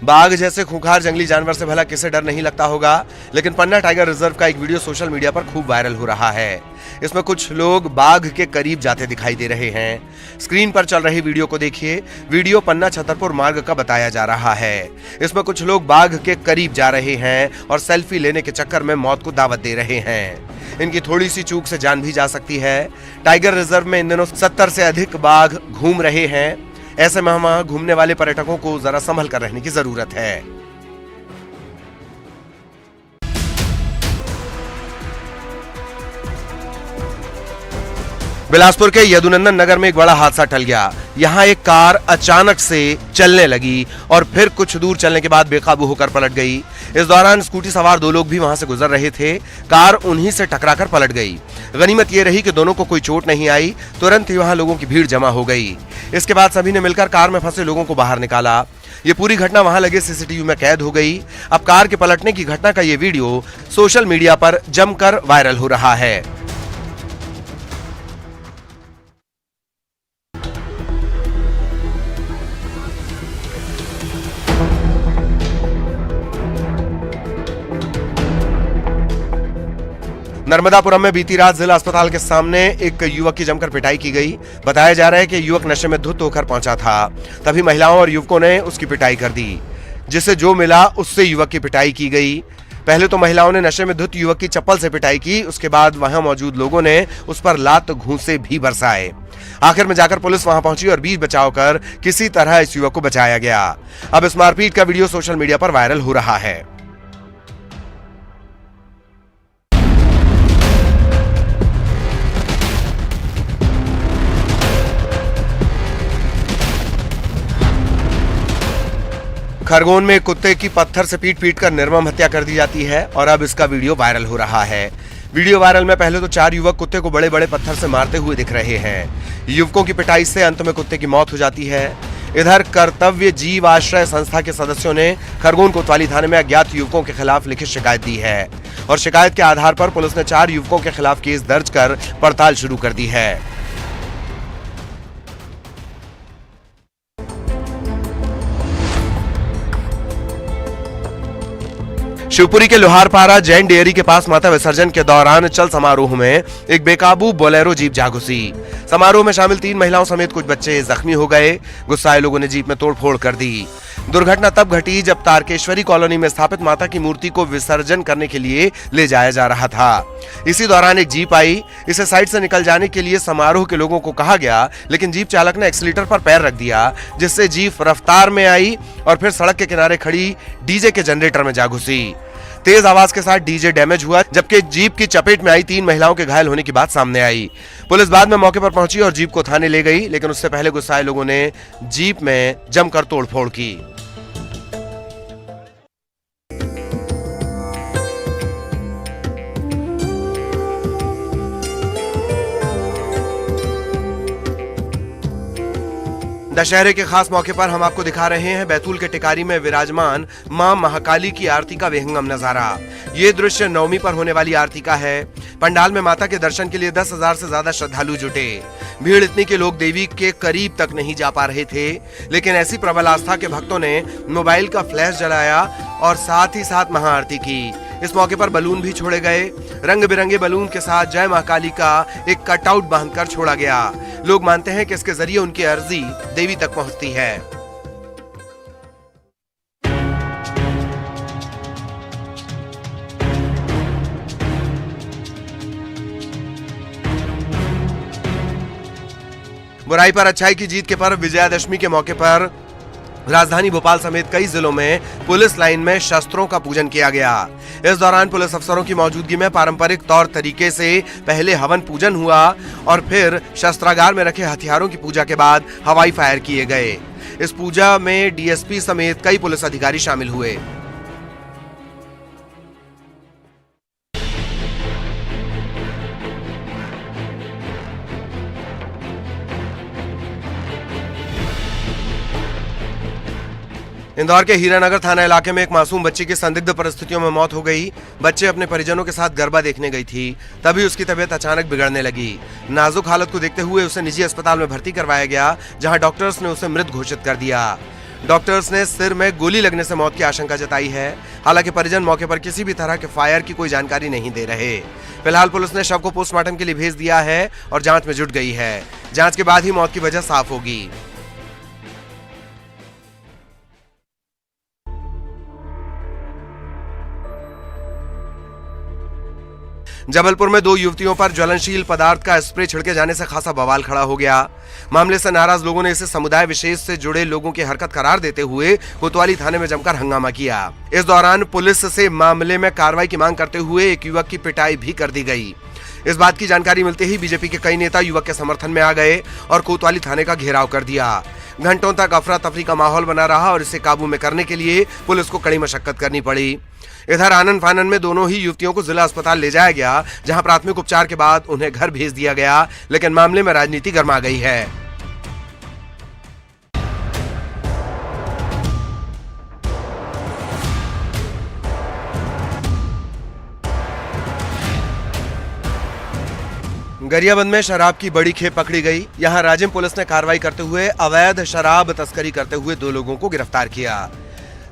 बाघ जैसे खूंखार जंगली जानवर से भला किसे डर नहीं लगता होगा, लेकिन पन्ना टाइगर रिजर्व का एक वीडियो सोशल मीडिया पर खूब वायरल हो रहा है। इसमें कुछ लोग बाघ के करीब जाते दिखाई दे रहे हैं। स्क्रीन पर चल रही वीडियो को देखिए। वीडियो पन्ना छतरपुर मार्ग का बताया जा रहा है। इसमें कुछ लोग बाघ के करीब जा रहे हैं और सेल्फी लेने के चक्कर में मौत को दावत दे रहे हैं। इनकी थोड़ी सी चूक से जान भी जा सकती है। टाइगर रिजर्व में इन दिनों 70 से अधिक बाघ घूम रहे हैं। ऐसे में वहां घूमने वाले पर्यटकों को जरा संभल कर रहने की जरूरत है। बिलासपुर के यदुनंदन नगर में एक बड़ा हादसा टल गया। यहां एक कार अचानक से चलने लगी और फिर कुछ दूर चलने के बाद बेकाबू होकर पलट गई। इस दौरान स्कूटी सवार दो लोग भी वहां से गुजर रहे थे। कार उन्हीं से टकराकर पलट गई। गनीमत यह रही कि दोनों को कोई चोट नहीं आई। तुरंत ही वहां लोगों की भीड़ जमा हो गई। इसके बाद सभी ने मिलकर कार में फंसे लोगों को बाहर निकाला। ये पूरी घटना वहां लगे सीसीटीवी में कैद हो गई। अब कार के पलटने की घटना का ये वीडियो सोशल मीडिया पर जमकर वायरल हो रहा है। नर्मदापुरम में बीती रात जिला अस्पताल के सामने एक युवक की जमकर पिटाई की गई। बताया जा रहा है कि युवक नशे में धुत होकर पहुंचा था। तभी महिलाओं और युवकों ने उसकी पिटाई कर दी। जिसे जो मिला उससे युवक की पिटाई की गई। पहले तो महिलाओं ने नशे में धुत युवक की चप्पल से पिटाई की। उसके बाद वहां मौजूद लोगों ने उस पर लात घूंसे भी बरसाए। आखिर में जाकर पुलिस वहां पहुंची और बीच बचाव कर किसी तरह इस युवक को बचाया गया। अब इस मारपीट का वीडियो सोशल मीडिया पर वायरल हो रहा है। खरगोन में कुत्ते की पत्थर से पीट कर निर्मम हत्या कर दी जाती है और अब इसका वीडियो वायरल हो रहा है। वीडियो वायरल में पहले तो 4 युवक कुत्ते को बड़े बड़े पत्थर से मारते हुए दिख रहे हैं। युवकों की पिटाई से अंत में कुत्ते की मौत हो जाती है। इधर कर्तव्य जीव आश्रय संस्था के सदस्यों ने खरगोन कोतवाली थाने में अज्ञात युवकों के खिलाफ लिखित शिकायत दी है और शिकायत के आधार पर पुलिस ने 4 युवकों के खिलाफ केस दर्ज कर पड़ताल शुरू कर दी है। शिवपुरी के लोहारपारा जैन डेयरी के पास माता विसर्जन के दौरान चल समारोह में एक बेकाबू बोलेरो जीप जा घुसी। समारोह में शामिल 3 महिलाओं समेत कुछ बच्चे जख्मी हो गए। गुस्साए लोगों ने जीप में तोड़फोड़ कर दी। दुर्घटना तब घटी जब तारकेश्वरी कॉलोनी में स्थापित माता की मूर्ति को विसर्जन करने के लिए ले जाया जा रहा था। इसी दौरान एक जीप आई। इसे साइड से निकल जाने के लिए समारोह के लोगों को कहा गया, लेकिन जीप चालक ने एक्सीलेटर पर पैर रख दिया, जिससे जीप रफ्तार में आई और फिर सड़क के किनारे खड़ी डीजे के जनरेटर में जा घुसी। तेज आवाज के साथ डीजे डैमेज हुआ, जबकि जीप की चपेट में आई 3 महिलाओं के घायल होने की बात सामने आई। पुलिस बाद में मौके पर पहुंची और जीप को थाने ले गई, लेकिन उससे पहले गुस्साए लोगों ने जीप में जमकर तोड़फोड़ की। दशहरे के खास मौके पर हम आपको दिखा रहे हैं बैतूल के टिकारी में विराजमान मां महाकाली की आरती का विहंगम नजारा। ये दृश्य नवमी पर होने वाली आरती का है। पंडाल में माता के दर्शन के लिए 10,000 से ज्यादा श्रद्धालु जुटे। भीड़ इतनी कि लोग देवी के करीब तक नहीं जा पा रहे थे, लेकिन ऐसी प्रबल आस्था के भक्तों ने मोबाइल का फ्लैश जलाया और साथ ही साथ महाआरती की। इस मौके पर बलून भी छोड़े गए। रंग बिरंगे बलून के साथ जय महाकाली का एक कटआउट बांधकर छोड़ा गया। लोग मानते हैं कि इसके जरिए उनकी अर्जी देवी तक पहुंचती है। बुराई पर अच्छाई की जीत के पर्व विजयादशमी के मौके पर राजधानी भोपाल समेत कई जिलों में पुलिस लाइन में शस्त्रों का पूजन किया गया। इस दौरान पुलिस अफसरों की मौजूदगी में पारंपरिक तौर तरीके से पहले हवन पूजन हुआ और फिर शस्त्रागार में रखे हथियारों की पूजा के बाद हवाई फायर किए गए। इस पूजा में डीएसपी समेत कई पुलिस अधिकारी शामिल हुए। इंदौर के हीरानगर थाना इलाके में एक मासूम बच्ची की संदिग्ध परिस्थितियों में मौत हो गई। बच्चे अपने परिजनों के साथ गरबा देखने गई थी, तभी उसकी तबीयत अचानक बिगड़ने लगी। नाजुक हालत को देखते हुए उसे निजी अस्पताल में भर्ती करवाया गया, जहां डॉक्टर्स ने उसे मृत घोषित कर दिया। डॉक्टर्स ने सिर में गोली लगने से मौत की आशंका जताई है। हालांकि परिजन मौके पर किसी भी तरह के फायर की कोई जानकारी नहीं दे रहे। फिलहाल पुलिस ने शव को पोस्टमार्टम के लिए भेज दिया है और जांच में जुट गई है। जांच के बाद ही मौत की वजह साफ होगी। जबलपुर में 2 युवतियों पर ज्वलनशील पदार्थ का स्प्रे छिड़के जाने से खासा बवाल खड़ा हो गया। मामले से नाराज लोगों ने इसे समुदाय विशेष से जुड़े लोगों की हरकत करार देते हुए कोतवाली थाने में जमकर हंगामा किया। इस दौरान पुलिस से मामले में कार्रवाई की मांग करते हुए एक युवक की पिटाई भी कर दी गई। इस बात की जानकारी मिलते ही बीजेपी के कई नेता युवक के समर्थन में आ गए और कोतवाली थाने का घेराव कर दिया। घंटों तक अफरा तफरी का माहौल बना रहा और इसे काबू में करने के लिए पुलिस को कड़ी मशक्कत करनी पड़ी। इधर आनन फानन में दोनों ही युवतियों को जिला अस्पताल ले जाया गया, जहां प्राथमिक उपचार के बाद उन्हें घर भेज दिया गया। लेकिन मामले में राजनीति गर्मा गई है। गरियाबंद में शराब की बड़ी खेप पकड़ी गई। यहां राजिम पुलिस ने कार्रवाई करते हुए अवैध शराब तस्करी करते हुए 2 लोगों को गिरफ्तार किया।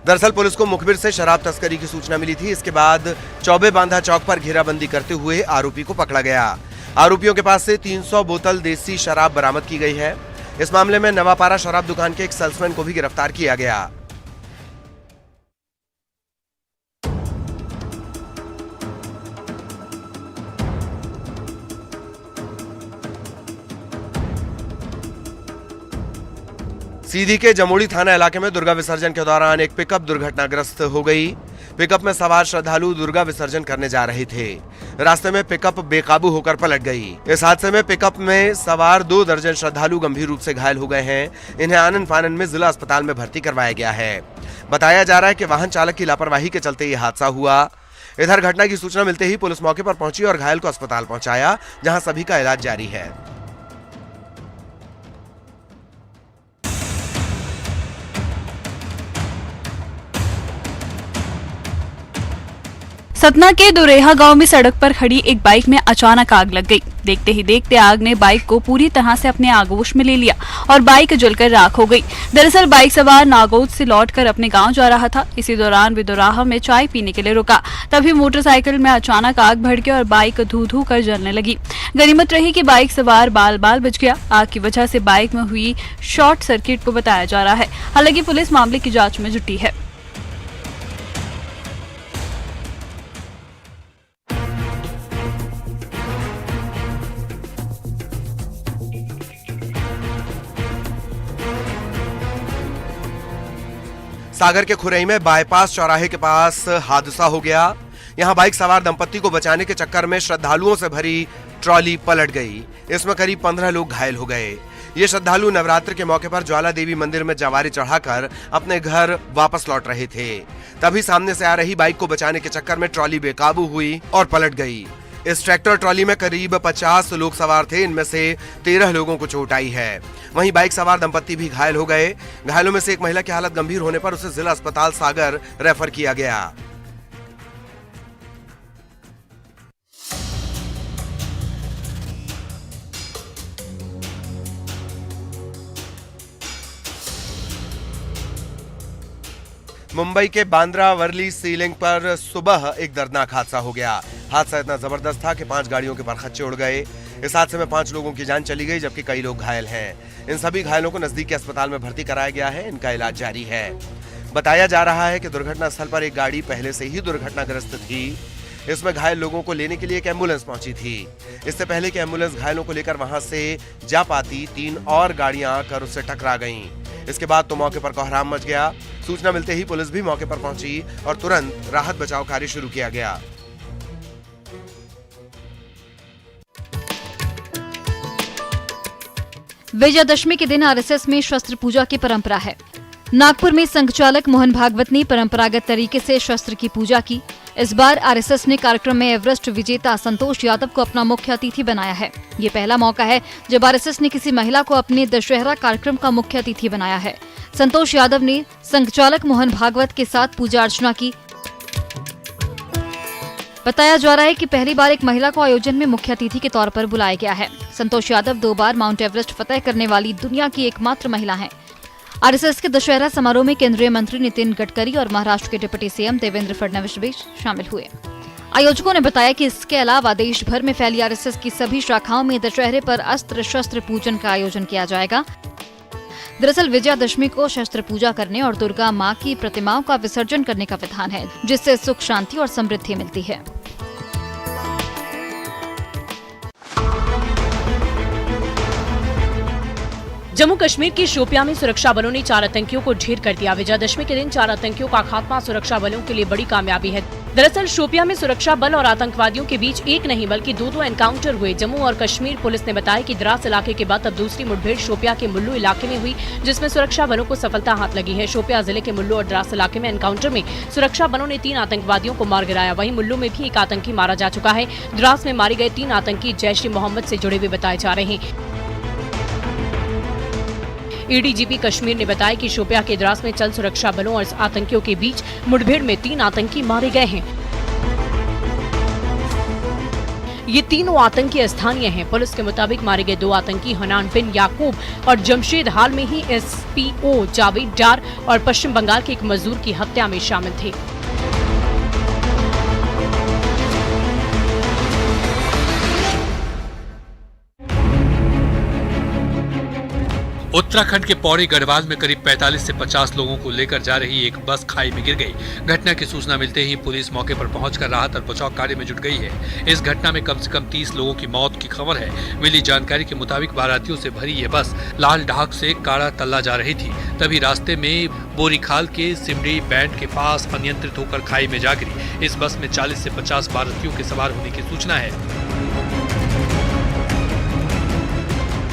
दरअसल पुलिस को मुखबिर से शराब तस्करी की सूचना मिली थी। इसके बाद चौबे बांधा चौक पर घेराबंदी करते हुए आरोपी को पकड़ा गया। आरोपियों के पास से 300 बोतल देसी शराब बरामद की गई है। इस मामले में नवापारा शराब दुकान के एक सेल्समैन को भी गिरफ्तार किया गया। सीधी के जमोड़ी थाना इलाके में दुर्गा विसर्जन के दौरान एक पिकअप दुर्घटनाग्रस्त हो गई। पिकअप में सवार श्रद्धालु दुर्गा विसर्जन करने जा रहे थे। रास्ते में पिकअप बेकाबू होकर पलट गई। इस हादसे में पिकअप में सवार 2 दर्जन श्रद्धालु गंभीर रूप से घायल हो गए हैं। इन्हें आनन फानन में जिला अस्पताल में भर्ती करवाया गया है। बताया जा रहा है कि वाहन चालक की लापरवाही के चलते ये हादसा हुआ। इधर घटना की सूचना मिलते ही पुलिस मौके पर पहुंची और घायल को अस्पताल पहुंचाया, जहां सभी का इलाज जारी है। सतना के दुरेहा गांव में सड़क पर खड़ी एक बाइक में अचानक आग लग गई। देखते ही देखते आग ने बाइक को पूरी तरह से अपने आगोश में ले लिया और बाइक जलकर राख हो गई। दरअसल बाइक सवार नागौद से लौटकर अपने गांव जा रहा था। इसी दौरान वे दुराहा में चाय पीने के लिए रुका, तभी मोटरसाइकिल में अचानक आग भड़की और बाइक धू धू कर जलने लगी। गनीमत रही कि बाइक सवार बाल बाल बच गया। आग की वजह से बाइक में हुई शॉर्ट सर्किट को बताया जा रहा है। हालांकि पुलिस मामले की जाँच में जुटी है। सागर के खुरई में बाईपास चौराहे के पास हादसा हो गया। यहां बाइक सवार दंपत्ति को बचाने के चक्कर में श्रद्धालुओं से भरी ट्रॉली पलट गई। इसमें करीब 15 लोग घायल हो गए। ये श्रद्धालु नवरात्र के मौके पर ज्वाला देवी मंदिर में जवारी चढ़ाकर अपने घर वापस लौट रहे थे। तभी सामने से आ रही बाइक को बचाने के चक्कर में ट्रॉली बेकाबू हुई और पलट गई। इस ट्रैक्टर ट्रॉली में करीब 50 लोग सवार थे। इनमें से 13 लोगों को चोट आई है। वहीं बाइक सवार दंपत्ति भी घायल हो गए। घायलों में से एक महिला की हालत गंभीर होने पर उसे जिला अस्पताल सागर रेफर किया गया। मुंबई के बांद्रा वर्ली सी लिंक पर सुबह एक दर्दनाक हादसा हो गया। हादसा इतना जबरदस्त था कि 5 गाड़ियों के परखच्चे उड़ गए। इस हादसे में 5 लोगों की जान चली गई, जबकि कई लोग घायल हैं। इन सभी घायलों को नजदीक के अस्पताल में भर्ती कराया गया है। इनका इलाज जारी है। बताया जा रहा है कि दुर्घटना स्थल पर एक गाड़ी पहले से ही दुर्घटनाग्रस्त थी। इसमें घायल लोगों को लेने के लिए एक एम्बुलेंस पहुंची थी। इससे पहले कि एम्बुलेंस घायलों को लेकर वहां से जा पाती, 3 और गाड़ियां आकर उससे टकरा गईं। इसके बाद तो मौके पर कोहराम मच गया। सूचना मिलते ही पुलिस भी मौके पर पहुंची और तुरंत राहत बचाव कार्य शुरू किया गया। विजयादशमी के दिन आरएसएस में शस्त्र पूजा की परंपरा है। नागपुर में संघ चालक मोहन भागवत ने परंपरागत तरीके से शस्त्र की पूजा की। इस बार आरएसएस ने कार्यक्रम में एवरेस्ट विजेता संतोष यादव को अपना मुख्य अतिथि बनाया है। ये पहला मौका है जब आरएसएस ने किसी महिला को अपने दशहरा कार्यक्रम का मुख्य अतिथि बनाया है। संतोष यादव ने संघ चालक मोहन भागवत के साथ पूजा अर्चना की। बताया जा रहा है कि पहली बार एक महिला को आयोजन में मुख्य अतिथि के तौर पर बुलाया गया है। संतोष यादव 2 बार माउंट एवरेस्ट फतह करने वाली दुनिया की एकमात्र महिला हैं। आरएसएस के दशहरा समारोह में केंद्रीय मंत्री नितिन गडकरी और महाराष्ट्र के डिप्टी सीएम देवेंद्र फडणवीस भी शामिल हुए। आयोजकों ने बताया कि इसके अलावा देश भर में फैली आरएसएस की सभी शाखाओं में दशहरे पर अस्त्र शस्त्र पूजन का आयोजन किया जाएगा। दरअसल विजयादशमी को शस्त्र पूजा करने और दुर्गा मां की प्रतिमाओं का विसर्जन करने का विधान है, जिससे सुख शांति और समृद्धि मिलती है। जम्मू कश्मीर की शोपियां में सुरक्षा बलों ने 4 आतंकियों को ढेर कर दिया। विजयादशमी के दिन 4 आतंकियों का खात्मा सुरक्षा बलों के लिए बड़ी कामयाबी है। दरअसल शोपियां में सुरक्षा बल और आतंकवादियों के बीच एक नहीं बल्कि 2 एनकाउंटर हुए। जम्मू और कश्मीर पुलिस ने बताया कि द्रास इलाके के बाद अब दूसरी मुठभेड़ शोपियां के मुल्लू इलाके में हुई, जिसमें सुरक्षा बलों को सफलता हाथ लगी है। शोपियां जिले के मुल्लू और द्रास इलाके में एनकाउंटर में सुरक्षा बलों ने 3 आतंकवादियों को मार गिराया। वहीं मुल्लू में भी एक आतंकी मारा जा चुका है। द्रास में मारे गए 3 आतंकी जैश-ए-मोहम्मद से जुड़े हुए बताए जा रहे हैं। एडीजीपी कश्मीर ने बताया कि शोपियां के द्रास में चल सुरक्षा बलों और आतंकियों के बीच मुठभेड़ में 3 आतंकी मारे गए हैं। ये तीनों आतंकी स्थानीय हैं। पुलिस के मुताबिक मारे गए 2 आतंकी हनान बिन याकूब और जमशेद हाल में ही एसपीओ जावेद डार और पश्चिम बंगाल के एक मजदूर की हत्या में शामिल थे। उत्तराखंड के पौड़ी गढ़वाल में करीब 45 से 50 लोगों को लेकर जा रही एक बस खाई में गिर गई। घटना की सूचना मिलते ही पुलिस मौके पर पहुंचकर राहत और बचाव कार्य में जुट गई है। इस घटना में कम से कम 30 लोगों की मौत की खबर है। मिली जानकारी के मुताबिक बारातियों से भरी ये बस लाल ढाक से काड़ा तल्ला जा रही थी। तभी रास्ते में बोरीखाल के सिमरी बैंड के पास अनियंत्रित होकर खाई में जा गिरी। इस बस में 40 से 50 बारातियों के सवार होने की सूचना है।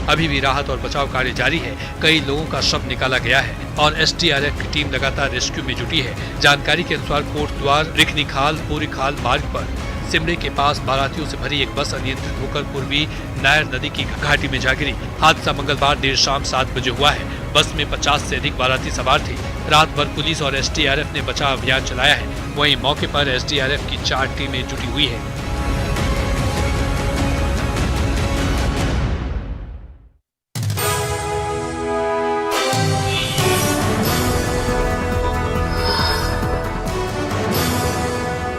अभी भी राहत और बचाव कार्य जारी है। कई लोगों का शव निकाला गया है और एसडीआरएफ की टीम लगातार रेस्क्यू में जुटी है। जानकारी के अनुसार कोटद्वार रिखनीखाल बोरीखाल मार्ग पर सिमरे के पास बारातियों से भरी एक बस अनियंत्रित होकर पूर्वी नायर नदी की घाटी में जा गिरी। हादसा मंगलवार देर शाम 7 बजे हुआ है। बस में 50 से अधिक बाराती सवार थे। रात भर पुलिस और एसडीआरएफ ने बचाव अभियान चलाया है। वहीं मौके पर एसडीआरएफ की 4 टीमें जुटी हुई है।